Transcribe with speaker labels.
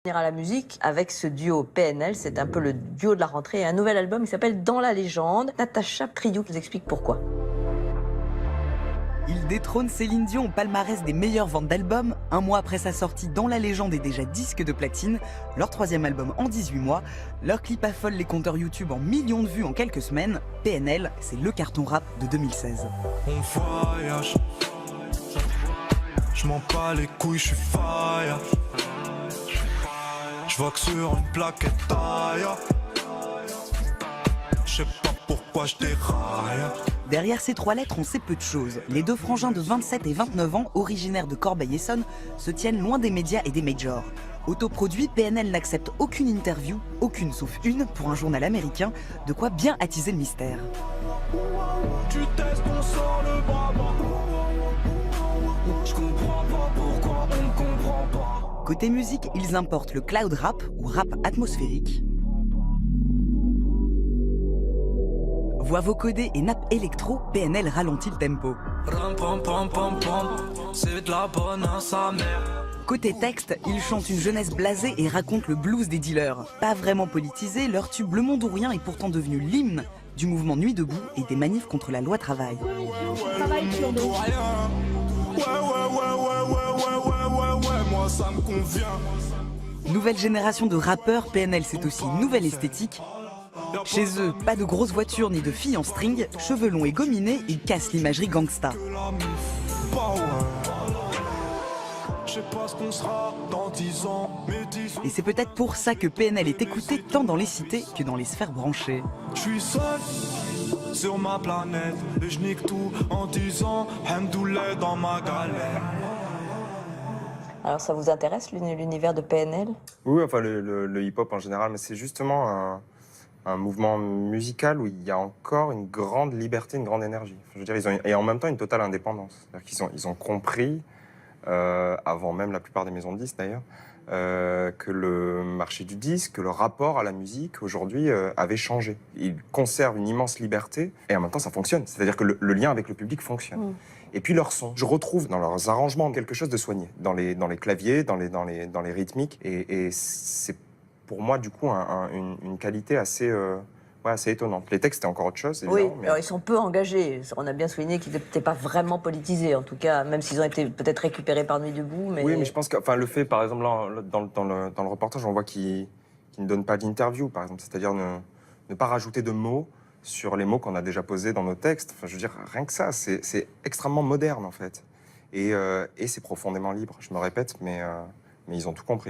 Speaker 1: À la musique avec ce duo PNL, c'est un peu le duo de la rentrée et un nouvel album qui s'appelle Dans la légende. Natacha Priou nous explique pourquoi.
Speaker 2: Il détrône Céline Dion au palmarès des meilleures ventes d'albums. Un mois après sa sortie, Dans la légende est déjà disque de platine, leur troisième album en 18 mois. Leur clip affole les compteurs YouTube en millions de vues en quelques semaines. PNL, c'est le carton rap de 2016.
Speaker 3: On voyage, je m'en bats les couilles, je suis fire. Je vois que sur une plaquette taille. Je sais pas pourquoi je déraille.
Speaker 2: Derrière ces trois lettres, on sait peu de choses. Les deux frangins de 27 et 29 ans, originaires de Corbeil-Essonnes, se tiennent loin des médias et des majors. Autoproduit, PNL n'accepte aucune interview, aucune sauf une, pour un journal américain, de quoi bien attiser le mystère.
Speaker 3: Tu testes, on sort le bras. Je comprends pas pourquoi on ne comprend pas.
Speaker 2: Côté musique, ils importent le cloud rap, ou rap atmosphérique. Voix vocodée et nappe électro, PNL ralentit le tempo.
Speaker 3: C'est de la bonne à sa mère.
Speaker 2: Côté texte, ils chantent une jeunesse blasée et racontent le blues des dealers. Pas vraiment politisé, leur tube Le Monde ou Rien est pourtant devenu l'hymne du mouvement Nuit debout et des manifs contre la loi travail.
Speaker 3: Moi ça me convient.
Speaker 2: Nouvelle génération de rappeurs, PNL c'est aussi une nouvelle esthétique. Chez eux, pas de grosses voitures ni de filles en string, cheveux longs et gominés, ils cassent l'imagerie gangsta.
Speaker 3: Je sais pas ce qu'on sera dans 10 ans, mais 10 ans.
Speaker 2: Et c'est peut-être pour ça que PNL est écouté tant dans les cités que dans les sphères branchées.
Speaker 3: Je suis seul sur ma planète et je nique tout en disant Hamdoullah dans ma galère.
Speaker 1: Alors ça vous intéresse l'univers de PNL?
Speaker 4: Oui, enfin le hip-hop en général, mais c'est justement un mouvement musical où il y a encore une grande liberté, une grande énergie. Enfin, je veux dire, et en même temps une totale indépendance. C'est-à-dire qu'ils ont compris, avant même la plupart des maisons de disques d'ailleurs, que le marché du disque, que le rapport à la musique aujourd'hui avait changé. Ils conservent une immense liberté et en même temps ça fonctionne. C'est-à-dire que le lien avec le public fonctionne. Et puis leur son, je retrouve dans leurs arrangements quelque chose de soigné, dans les claviers, dans les rythmiques. Et c'est pour moi du coup une qualité assez étonnante. Les textes, c'était encore autre chose, évidemment.
Speaker 1: Oui, mais alors ils sont peu engagés. On a bien souligné qu'ils n'étaient pas vraiment politisés, en tout cas, même s'ils ont été peut-être récupérés par Nuit debout. Mais...
Speaker 4: Oui, mais je pense que le fait, par exemple, là, dans le reportage, on voit qu'ils ne donnent pas d'interview, par exemple. C'est-à-dire ne pas rajouter de mots sur les mots qu'on a déjà posés dans nos textes. Enfin, je veux dire, rien que ça, c'est extrêmement moderne, en fait. Et c'est profondément libre. Je me répète, mais ils ont tout compris.